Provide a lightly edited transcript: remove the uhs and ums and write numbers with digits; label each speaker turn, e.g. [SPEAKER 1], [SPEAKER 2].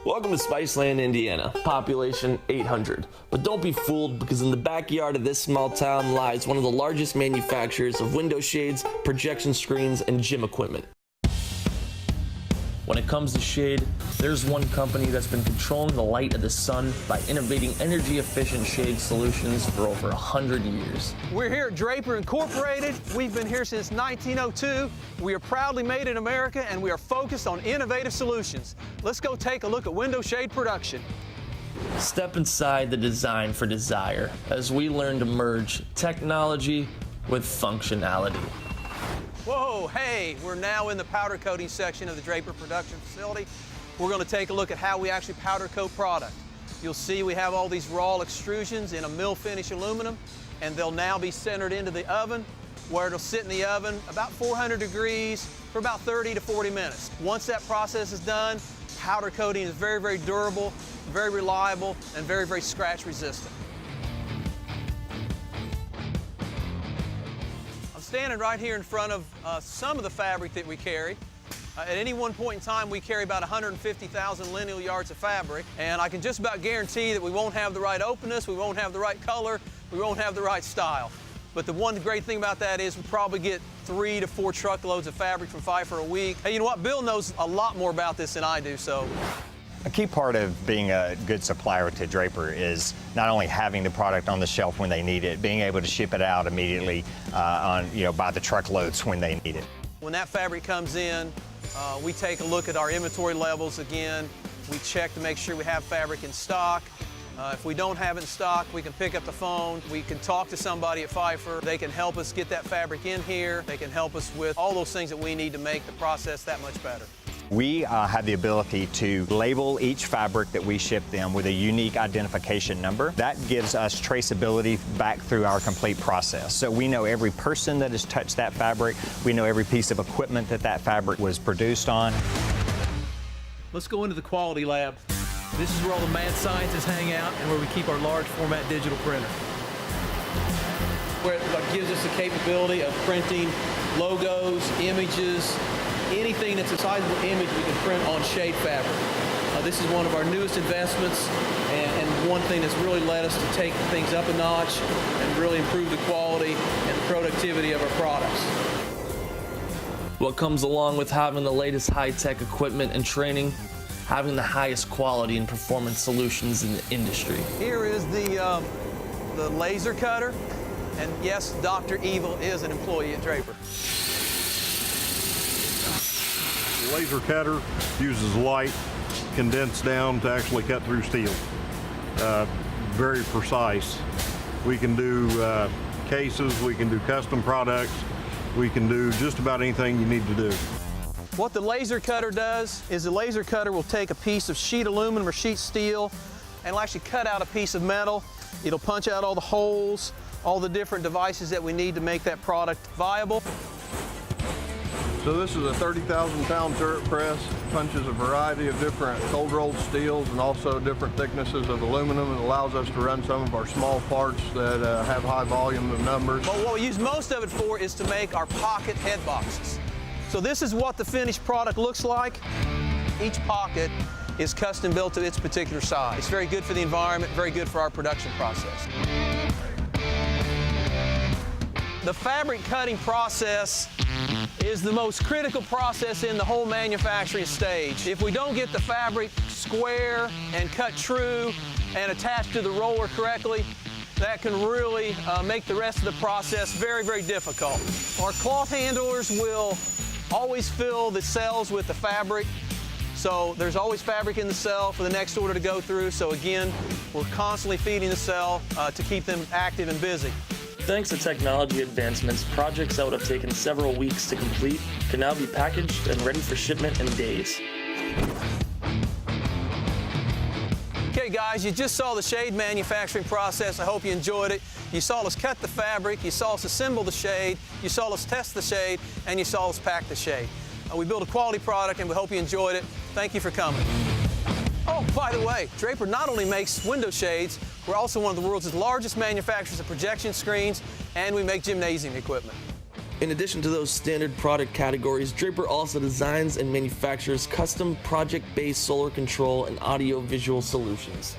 [SPEAKER 1] Welcome to Spiceland, Indiana, population 800. But don't be fooled, because in the backyard of this small town lies one of the largest manufacturers of window shades, projection screens, and gym equipment. When it comes to shade, there's one company that's been controlling the light of the sun by innovating energy-efficient shade solutions for over 100 years.
[SPEAKER 2] We're here at Draper Incorporated. We've been here since 1902. We are proudly made in America, and we are focused on innovative solutions. Let's go take a look at window shade production.
[SPEAKER 1] Step inside the design for desire as we learn to merge technology with functionality.
[SPEAKER 2] Whoa, hey, we're now in the powder coating section of the Draper production facility. We're going to take a look at how we actually powder coat product. You'll see we have all these raw extrusions in a mill finish aluminum, and they'll now be centered into the oven, where it'll sit in the oven about 400 degrees for about 30 to 40 minutes. Once that process is done, powder coating is very, very durable, very reliable, and very, very scratch resistant. Standing right here in front of some of the fabric that we carry. At any one point in time, we carry about 150,000 lineal yards of fabric, and I can just about guarantee that we won't have the right openness, we won't have the right color, we won't have the right style. But the one great thing about that is we probably get 3 to 4 truckloads of fabric from Pfeiffer a week. Hey, you know what? Bill knows a lot more about this than I do, so.
[SPEAKER 3] A key part of being a good supplier to Draper is not only having the product on the shelf when they need it, being able to ship it out immediately by the truckloads when they need it.
[SPEAKER 2] When that fabric comes in, we take a look at our inventory levels again. We check to make sure we have fabric in stock. If we don't have it in stock, we can pick up the phone. We can talk to somebody at Pfeiffer. They can help us get that fabric in here. They can help us with all those things that we need to make the process that much better.
[SPEAKER 3] We have the ability to label each fabric that we ship them with a unique identification number. That gives us traceability back through our complete process. So we know every person that has touched that fabric. We know every piece of equipment that that fabric was produced on.
[SPEAKER 2] Let's go into the quality lab. This is where all the mad scientists hang out and where we keep our large format digital printer. Where it gives us the capability of printing logos, images, anything that's a sizable image we can print on shade fabric. This is one of our newest investments, and one thing that's really led us to take things up a notch and really improve the quality and the productivity of our products.
[SPEAKER 1] What comes along with having the latest high-tech equipment and training? Having the highest quality and performance solutions in the industry.
[SPEAKER 2] Here is the laser cutter, and yes, Dr. Evil is an employee at Draper.
[SPEAKER 4] The laser cutter uses light condensed down to actually cut through steel. Very precise. We can do cases, we can do custom products, we can do just about anything you need to do.
[SPEAKER 2] What the laser cutter does is the laser cutter will take a piece of sheet aluminum or sheet steel and it'll actually cut out a piece of metal. It'll punch out all the holes, all the different devices that we need to make that product viable.
[SPEAKER 4] So this is a 30,000 pound turret press. Punches a variety of different cold rolled steels and also different thicknesses of aluminum. It allows us to run some of our small parts that have high volume of numbers.
[SPEAKER 2] But what we use most of it for is to make our pocket head boxes. So this is what the finished product looks like. Each pocket is custom built to its particular size. It's very good for the environment, very good for our production process. The fabric cutting process is the most critical process in the whole manufacturing stage. If we don't get the fabric square and cut true and attached to the roller correctly, that can really make the rest of the process very, very difficult. Our cloth handlers will always fill the cells with the fabric, so there's always fabric in the cell for the next order to go through. So again, we're constantly feeding the cell to keep them active and busy.
[SPEAKER 1] Thanks to technology advancements, projects that would have taken several weeks to complete can now be packaged and ready for shipment in days.
[SPEAKER 2] Okay guys, you just saw the shade manufacturing process. I hope you enjoyed it. You saw us cut the fabric, you saw us assemble the shade, you saw us test the shade, and you saw us pack the shade. We built a quality product and we hope you enjoyed it. Thank you for coming. Oh, by the way, Draper not only makes window shades, we're also one of the world's largest manufacturers of projection screens, and we make gymnasium equipment.
[SPEAKER 1] In addition to those standard product categories, Draper also designs and manufactures custom project-based solar control and audio-visual solutions.